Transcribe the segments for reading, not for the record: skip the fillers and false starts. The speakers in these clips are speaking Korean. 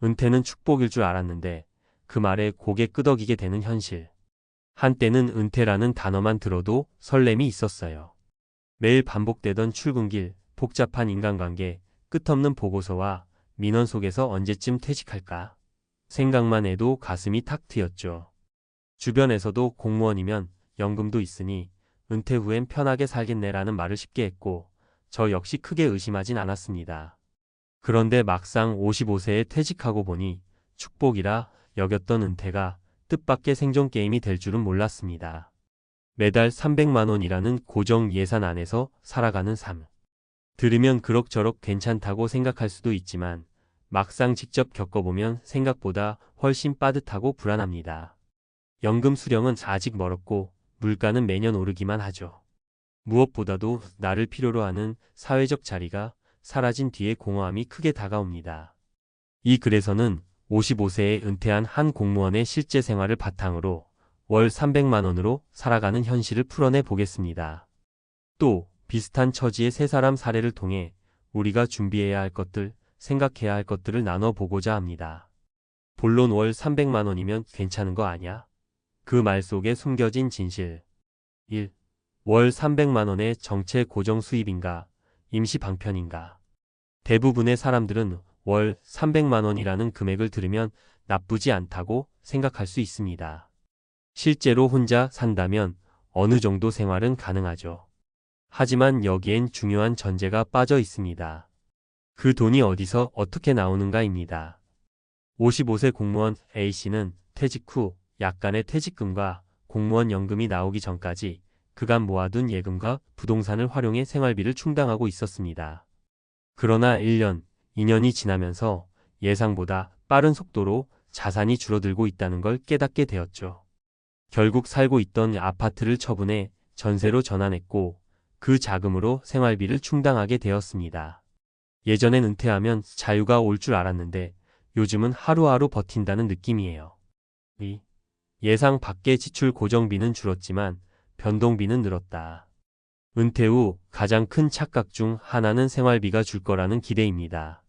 은퇴는 축복일 줄 알았는데 그 말에 고개 끄덕이게 되는 현실. 한때는 은퇴라는 단어만 들어도 설렘이 있었어요. 매일 반복되던 출근길, 복잡한 인간관계, 끝없는 보고서와 민원 속에서 언제쯤 퇴직할까? 생각만 해도 가슴이 탁 트였죠. 주변에서도 공무원이면 연금도 있으니 은퇴 후엔 편하게 살겠네라는 말을 쉽게 했고 저 역시 크게 의심하진 않았습니다. 그런데 막상 55세에 퇴직하고 보니 축복이라 여겼던 은퇴가 뜻밖의 생존 게임이 될 줄은 몰랐습니다. 매달 300만 원이라는 고정 예산 안에서 살아가는 삶. 들으면 그럭저럭 괜찮다고 생각할 수도 있지만 막상 직접 겪어보면 생각보다 훨씬 빠듯하고 불안합니다. 연금 수령은 아직 멀었고 물가는 매년 오르기만 하죠. 무엇보다도 나를 필요로 하는 사회적 자리가 사라진 뒤에 공허함이 크게 다가옵니다. 이 글에서는 55세에 은퇴한 한 공무원의 실제 생활을 바탕으로 월 300만 원으로 살아가는 현실을 풀어내 보겠습니다. 또 비슷한 처지의 세 사람 사례를 통해 우리가 준비해야 할 것들, 생각해야 할 것들을 나눠보고자 합니다. 본론 월 300만 원이면 괜찮은 거 아냐? 그 말 속에 숨겨진 진실. 1. 월 300만 원의 정체 고정 수입인가, 임시 방편인가? 대부분의 사람들은 월 300만 원이라는 금액을 들으면 나쁘지 않다고 생각할 수 있습니다. 실제로 혼자 산다면 어느 정도 생활은 가능하죠. 하지만 여기엔 중요한 전제가 빠져 있습니다. 그 돈이 어디서 어떻게 나오는가입니다. 55세 공무원 A씨는 퇴직 후 약간의 퇴직금과 공무원 연금이 나오기 전까지 그간 모아둔 예금과 부동산을 활용해 생활비를 충당하고 있었습니다. 그러나 1년, 2년이 지나면서 예상보다 빠른 속도로 자산이 줄어들고 있다는 걸 깨닫게 되었죠. 결국 살고 있던 아파트를 처분해 전세로 전환했고 그 자금으로 생활비를 충당하게 되었습니다. 예전엔 은퇴하면 자유가 올 줄 알았는데 요즘은 하루하루 버틴다는 느낌이에요. 예상 밖의 지출 고정비는 줄었지만 변동비는 늘었다. 은퇴 후 가장 큰 착각 중 하나는 생활비가 줄 거라는 기대입니다.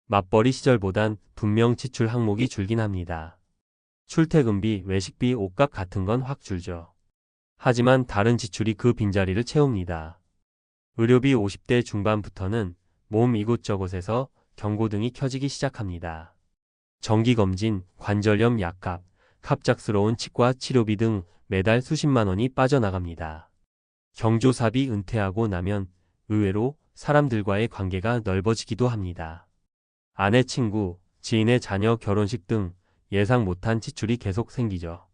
맞벌이 시절보단 분명 지출 항목이 줄긴 합니다. 출퇴근비, 외식비, 옷값 같은 건 확 줄죠. 하지만 다른 지출이 그 빈자리를 채웁니다. 의료비 50대 중반부터는 몸 이곳저곳에서 경고등이 켜지기 시작합니다. 정기검진, 관절염 약값, 갑작스러운 치과 치료비 등 매달 수십만 원이 빠져나갑니다. 경조사비 은퇴하고 나면 의외로 사람들과의 관계가 넓어지기도 합니다. 아내, 친구, 지인의 자녀 결혼식 등 예상 못한 지출이 계속 생기죠.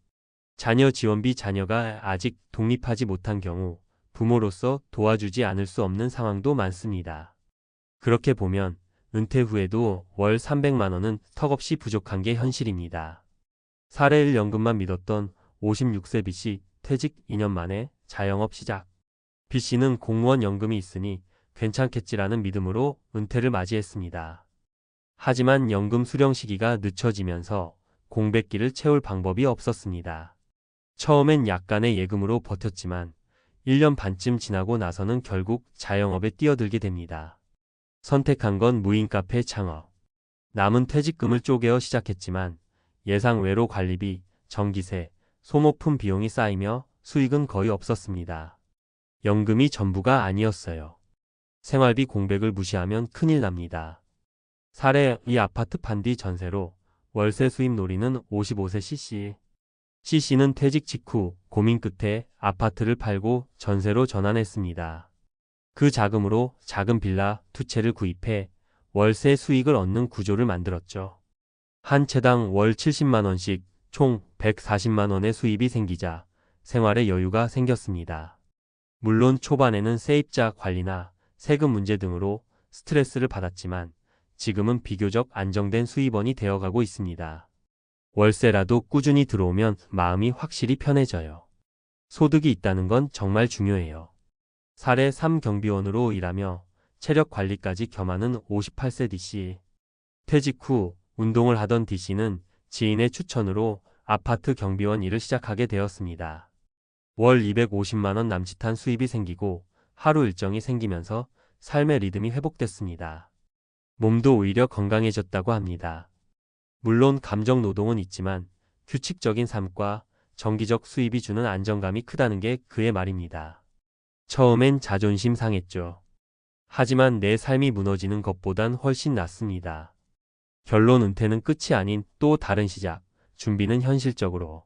자녀 지원비 자녀가 아직 독립하지 못한 경우 부모로서 도와주지 않을 수 없는 상황도 많습니다. 그렇게 보면 은퇴 후에도 월 300만 원은 턱없이 부족한 게 현실입니다. 사례 1 연금만 믿었던 56세 B씨 퇴직 2년 만에 자영업 시작. B씨는 공무원 연금이 있으니 괜찮겠지라는 믿음으로 은퇴를 맞이했습니다. 하지만 연금 수령 시기가 늦춰지면서 공백기를 채울 방법이 없었습니다. 처음엔 약간의 예금으로 버텼지만 1년 반쯤 지나고 나서는 결국 자영업에 뛰어들게 됩니다. 선택한 건 무인 카페 창업. 남은 퇴직금을 쪼개어 시작했지만 예상 외로 관리비, 전기세, 소모품 비용이 쌓이며 수익은 거의 없었습니다. 연금이 전부가 아니었어요. 생활비 공백을 무시하면 큰일 납니다. 사례 이 아파트 판 뒤 전세로 월세 수입 노리는 55세 C씨. C씨는 퇴직 직후 고민 끝에 아파트를 팔고 전세로 전환했습니다. 그 자금으로 작은 빌라 2채를 구입해 월세 수익을 얻는 구조를 만들었죠. 한 채당 월 70만 원씩 총 140만 원의 수입이 생기자 생활에 여유가 생겼습니다. 물론 초반에는 세입자 관리나 세금 문제 등으로 스트레스를 받았지만 지금은 비교적 안정된 수입원이 되어가고 있습니다. 월세라도 꾸준히 들어오면 마음이 확실히 편해져요. 소득이 있다는 건 정말 중요해요. 사례 3 경비원으로 일하며 체력 관리까지 겸하는 58세 D씨. 퇴직 후 운동을 하던 D씨는 지인의 추천으로 아파트 경비원 일을 시작하게 되었습니다. 월 250만 원 남짓한 수입이 생기고 하루 일정이 생기면서 삶의 리듬이 회복됐습니다. 몸도 오히려 건강해졌다고 합니다. 물론 감정 노동은 있지만 규칙적인 삶과 정기적 수입이 주는 안정감이 크다는 게 그의 말입니다. 처음엔 자존심 상했죠. 하지만 내 삶이 무너지는 것보단 훨씬 낫습니다. 결론 은퇴는 끝이 아닌 또 다른 시작, 준비는 현실적으로.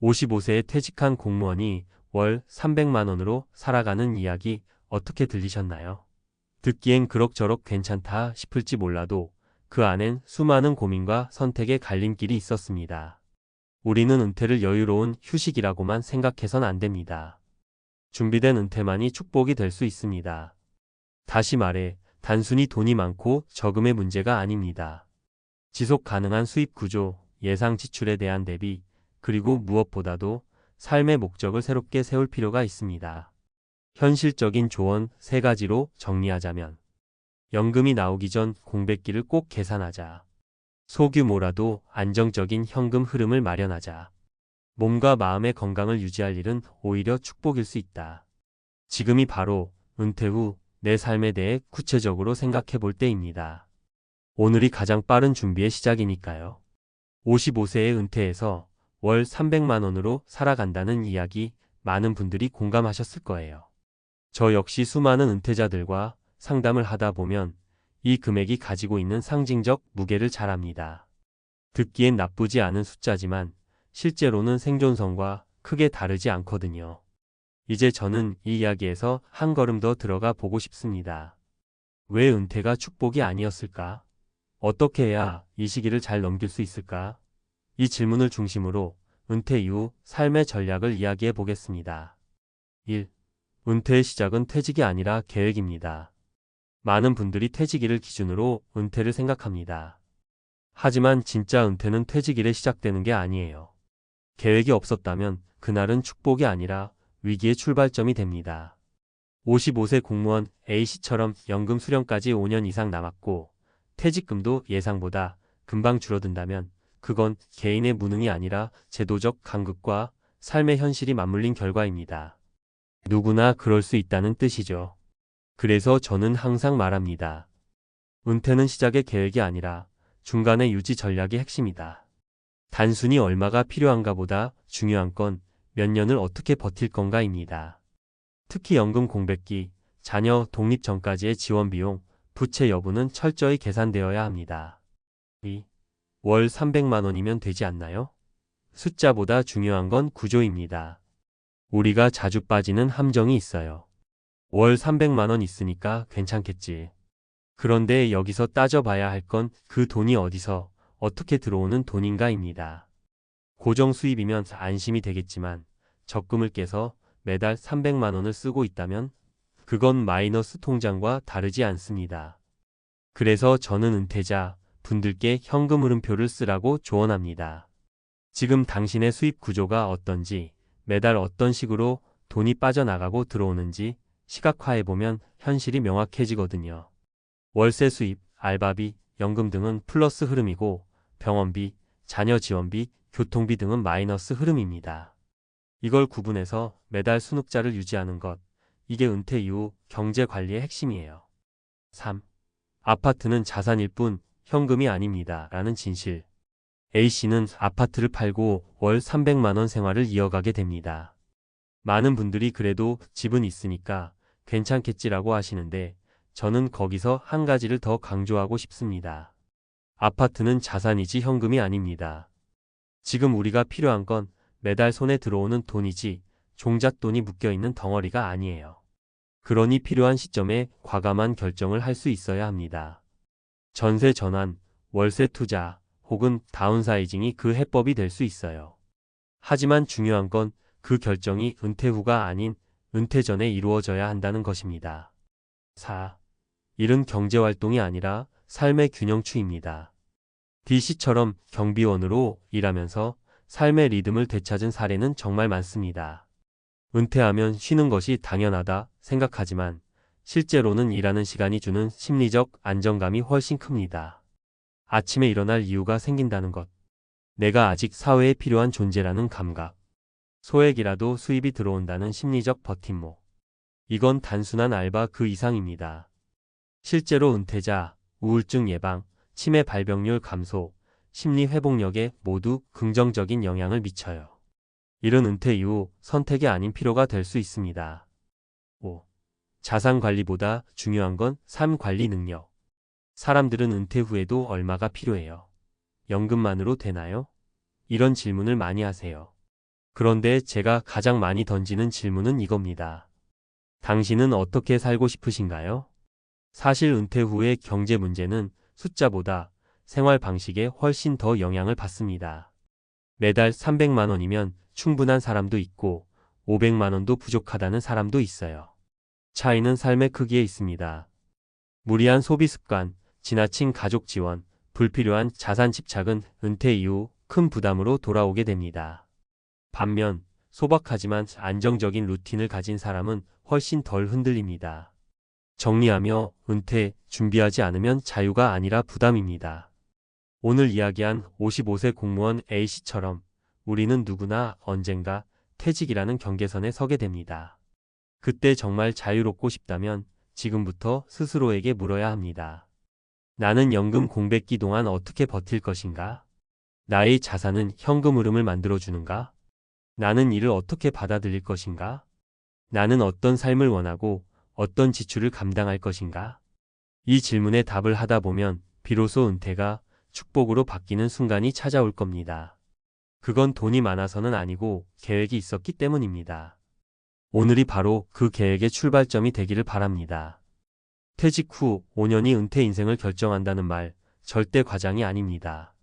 55세에 퇴직한 공무원이 월 300만 원으로 살아가는 이야기 어떻게 들리셨나요? 듣기엔 그럭저럭 괜찮다 싶을지 몰라도 그 안엔 수많은 고민과 선택의 갈림길이 있었습니다. 우리는 은퇴를 여유로운 휴식이라고만 생각해선 안 됩니다. 준비된 은퇴만이 축복이 될 수 있습니다. 다시 말해, 단순히 돈이 많고 적음의 문제가 아닙니다. 지속 가능한 수입 구조, 예상 지출에 대한 대비, 그리고 무엇보다도 삶의 목적을 새롭게 세울 필요가 있습니다. 현실적인 조언 3가지로 정리하자면, 연금이 나오기 전 공백기를 꼭 계산하자. 소규모라도 안정적인 현금 흐름을 마련하자. 몸과 마음의 건강을 유지할 일은 오히려 축복일 수 있다. 지금이 바로 은퇴 후 내 삶에 대해 구체적으로 생각해 볼 때입니다. 오늘이 가장 빠른 준비의 시작이니까요. 55세에 은퇴해서 월 300만 원으로 살아간다는 이야기 많은 분들이 공감하셨을 거예요. 저 역시 수많은 은퇴자들과 상담을 하다 보면 이 금액이 가지고 있는 상징적 무게를 잘 압니다. 듣기엔 나쁘지 않은 숫자지만 실제로는 생존성과 크게 다르지 않거든요. 이제 저는 이 이야기에서 한 걸음 더 들어가 보고 싶습니다. 왜 은퇴가 축복이 아니었을까? 어떻게 해야 이 시기를 잘 넘길 수 있을까? 이 질문을 중심으로 은퇴 이후 삶의 전략을 이야기해 보겠습니다. 1. 은퇴의 시작은 퇴직이 아니라 계획입니다. 많은 분들이 퇴직일을 기준으로 은퇴를 생각합니다. 하지만 진짜 은퇴는 퇴직일에 시작되는 게 아니에요. 계획이 없었다면 그날은 축복이 아니라 위기의 출발점이 됩니다. 55세 공무원 A씨처럼 연금 수령까지 5년 이상 남았고 퇴직금도 예상보다 금방 줄어든다면 그건 개인의 무능이 아니라 제도적 간극과 삶의 현실이 맞물린 결과입니다. 누구나 그럴 수 있다는 뜻이죠. 그래서 저는 항상 말합니다. 은퇴는 시작의 계획이 아니라 중간의 유지 전략이 핵심이다. 단순히 얼마가 필요한가 보다 중요한 건 몇 년을 어떻게 버틸 건가입니다. 특히 연금 공백기, 자녀 독립 전까지의 지원 비용, 부채 여부는 철저히 계산되어야 합니다. 2. 월 300만 원이면 되지 않나요? 숫자보다 중요한 건 구조입니다. 우리가 자주 빠지는 함정이 있어요. 월 300만 원 있으니까 괜찮겠지. 그런데 여기서 따져봐야 할 건 그 돈이 어디서 어떻게 들어오는 돈인가입니다. 고정 수입이면 안심이 되겠지만 적금을 깨서 매달 300만 원을 쓰고 있다면 그건 마이너스 통장과 다르지 않습니다. 그래서 저는 은퇴자 분들께 현금 흐름표를 쓰라고 조언합니다. 지금 당신의 수입 구조가 어떤지, 매달 어떤 식으로 돈이 빠져나가고 들어오는지 시각화해보면 현실이 명확해지거든요. 월세 수입, 알바비, 연금 등은 플러스 흐름이고 병원비, 자녀 지원비, 교통비 등은 마이너스 흐름입니다. 이걸 구분해서 매달 순흑자를 유지하는 것, 이게 은퇴 이후 경제 관리의 핵심이에요. 3. 아파트는 자산일 뿐 현금이 아닙니다. 라는 진실. A씨는 아파트를 팔고 월 300만 원 생활을 이어가게 됩니다. 많은 분들이 그래도 집은 있으니까 괜찮겠지라고 하시는데 저는 거기서 한 가지를 더 강조하고 싶습니다. 아파트는 자산이지 현금이 아닙니다. 지금 우리가 필요한 건 매달 손에 들어오는 돈이지 종잣돈이 묶여있는 덩어리가 아니에요. 그러니 필요한 시점에 과감한 결정을 할 수 있어야 합니다. 전세 전환, 월세 투자 혹은 다운사이징이 그 해법이 될 수 있어요. 하지만 중요한 건 그 결정이 은퇴 후가 아닌 은퇴 전에 이루어져야 한다는 것입니다. 4. 일은 경제활동이 아니라 삶의 균형추입니다. D씨처럼 경비원으로 일하면서 삶의 리듬을 되찾은 사례는 정말 많습니다. 은퇴하면 쉬는 것이 당연하다 생각하지만 실제로는 일하는 시간이 주는 심리적 안정감이 훨씬 큽니다. 아침에 일어날 이유가 생긴다는 것. 내가 아직 사회에 필요한 존재라는 감각. 소액이라도 수입이 들어온다는 심리적 버팀목. 이건 단순한 알바 그 이상입니다. 실제로 은퇴자, 우울증 예방, 치매 발병률 감소, 심리 회복력에 모두 긍정적인 영향을 미쳐요. 이런 은퇴 이후 선택이 아닌 필요가 될 수 있습니다. 5. 자산 관리보다 중요한 건 삶 관리 능력. 사람들은 은퇴 후에도 얼마가 필요해요? 연금만으로 되나요? 이런 질문을 많이 하세요. 그런데 제가 가장 많이 던지는 질문은 이겁니다. 당신은 어떻게 살고 싶으신가요? 사실 은퇴 후의 경제 문제는 숫자보다 생활 방식에 훨씬 더 영향을 받습니다. 매달 300만 원이면 충분한 사람도 있고 500만 원도 부족하다는 사람도 있어요. 차이는 삶의 크기에 있습니다. 무리한 소비 습관, 지나친 가족 지원, 불필요한 자산 집착은 은퇴 이후 큰 부담으로 돌아오게 됩니다. 반면 소박하지만 안정적인 루틴을 가진 사람은 훨씬 덜 흔들립니다. 정리하며 은퇴 준비하지 않으면 자유가 아니라 부담입니다. 오늘 이야기한 55세 공무원 A씨처럼 우리는 누구나 언젠가 퇴직이라는 경계선에 서게 됩니다. 그때 정말 자유롭고 싶다면 지금부터 스스로에게 물어야 합니다. 나는 연금 공백기 동안 어떻게 버틸 것인가? 나의 자산은 현금 흐름을 만들어주는가? 나는 이를 어떻게 받아들일 것인가? 나는 어떤 삶을 원하고 어떤 지출을 감당할 것인가? 이 질문에 답을 하다 보면 비로소 은퇴가 축복으로 바뀌는 순간이 찾아올 겁니다. 그건 돈이 많아서는 아니고 계획이 있었기 때문입니다. 오늘이 바로 그 계획의 출발점이 되기를 바랍니다. 퇴직 후 5년이 은퇴 인생을 결정한다는 말 절대 과장이 아닙니다.